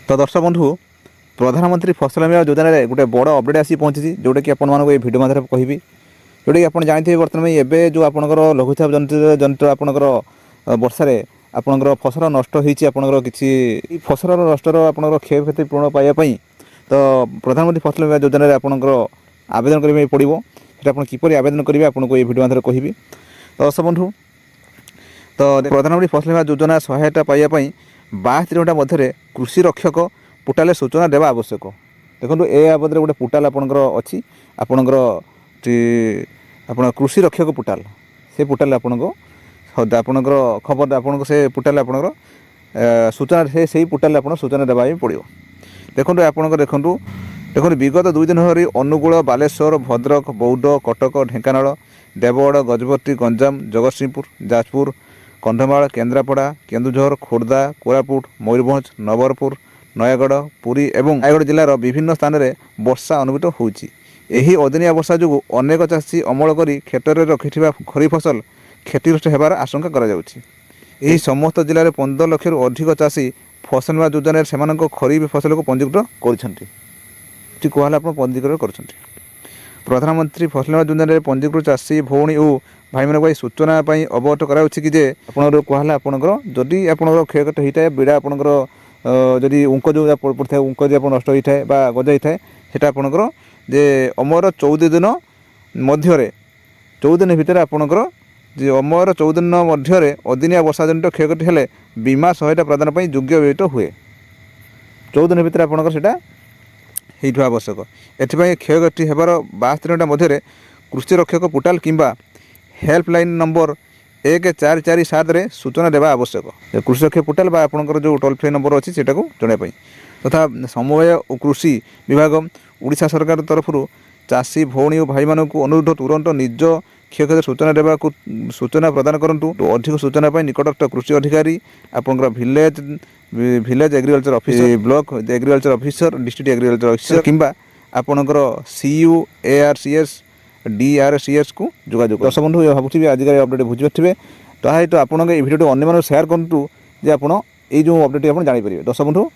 तो दर्शक बंधु प्रधानमंत्री फसल बीमा योजना रे गोटे बड़ अपडेट आसी पहुँची जोटा कि आपण ये भिडियो माध्यम कहबी जोटा कि आप जानते हैं बर्तमान एवं जो आपंकर लघुचाप जनित आपंकर वर्षा आपंकर फसल नष्ट होकर किसी फसल नष्टर आपंकर क्षयक्षति पूर्ण पाइबापी तो प्रधानमंत्री फसल बीमा योजना आपंकर आवेदन करने पड़ो से आप किपर आवेदन करेंगे आपको ये भिडियो माध्यम कहबी। तो दर्शक बंधु तो प्रधानमंत्री फसल बीमा योजना सहायता पाइबापी 72 घंटा मध्य कृषि रक्षक पोर्टाल सूचना देवा आवश्यक। देखो ए बाबद गोटे पोर्टाल आपंकर अच्छी आपंकर कृषि रक्षक पोर्टाल से पोर्टाल आपंकर खबर आपन से पोर्टाल आपंकर सूचना से पोर्टाल आप सूचना देवा पड़ो। देखो आपंकर देखो विगत 2 दिन धरी अनुगुल बालेश्वर भद्रक बौद्ध कटक ढेंकानाल देवगढ़ गजपति गंजाम जगतसिंहपुर जाजपुर कंधमाल केन्द्रापड़ा केन्दुझर खोर्धा कोरापुट मयूरभंज नवरपुर नयागढ़ पुरी एवं रायगढ़ जिलार विभिन्न स्थान में वर्षा अनुभूत होती। यही अदिनिया वर्षा जो अनेक चाषी अमल कर क्षेत्र में रखि खरीफ फसल क्षतिग्रस्त होबार आशंका करा जाउछि। यही समस्त जिले में 15 लाख रु अधिक चाषी फसल बीमा योजना से खरीफ फसल को पंजीकृत कर पंजीकृत कर प्रधानमंत्री फसल बीमा योजना पंजीकृत चाषी भौणी और भाई मानक सूचना अवगत कराऊँगी कि आपंकर कहला आपंकर जदि आपंकर क्षयक्षति होता है बिड़ा आपंकर जदि उंक जो पड़ता है उंक जो नष्ट होता है गजा होता है सीटा आपंकर जे अमर 14 दिन मध्य 14 दिन भितर आपंकर जे अमर 14 दिन मध्य अदिनिया वर्षा जनित क्षयक्षति हेले बीमा सहायता प्रदान पर योग्य व्यवहित हुए। 14 दिन भितर आपंकर सीटा हो आवश्यक। एथि क्षयक्षति होबार 72 घंटा मध्य कृषि रक्षक पोर्टाल किंबा हेल्पलाइन नंबर 1447 रे सूचना देवा आवश्यक। कृषि रक्षक पोर्टाल बा आपंकर जो टोल फ्री नंबर अच्छी सेटा जनवाई तथा समवाय और कृषि विभाग उड़ीसा सरकार तरफ चाषी भौणी और भाई मानक अनुरोध तुरंत निज क्षयक्षति सूचना देवा सूचना प्रदान करूँ। अधिक सूचना निकटस्थ कृषि अधिकारी आपंकर village agriculture officer block agriculture officer district agriculture officer किंबा आपंकर CUARCS DRCS को जोगाजोग। दर्शक बंधु भावुँ आजिका अपडेट बुझीपारे तो आपन ये भिडियो अन्य सेयार करूँ जे आप जो अपडेट आप जापर। दर्शक बंधु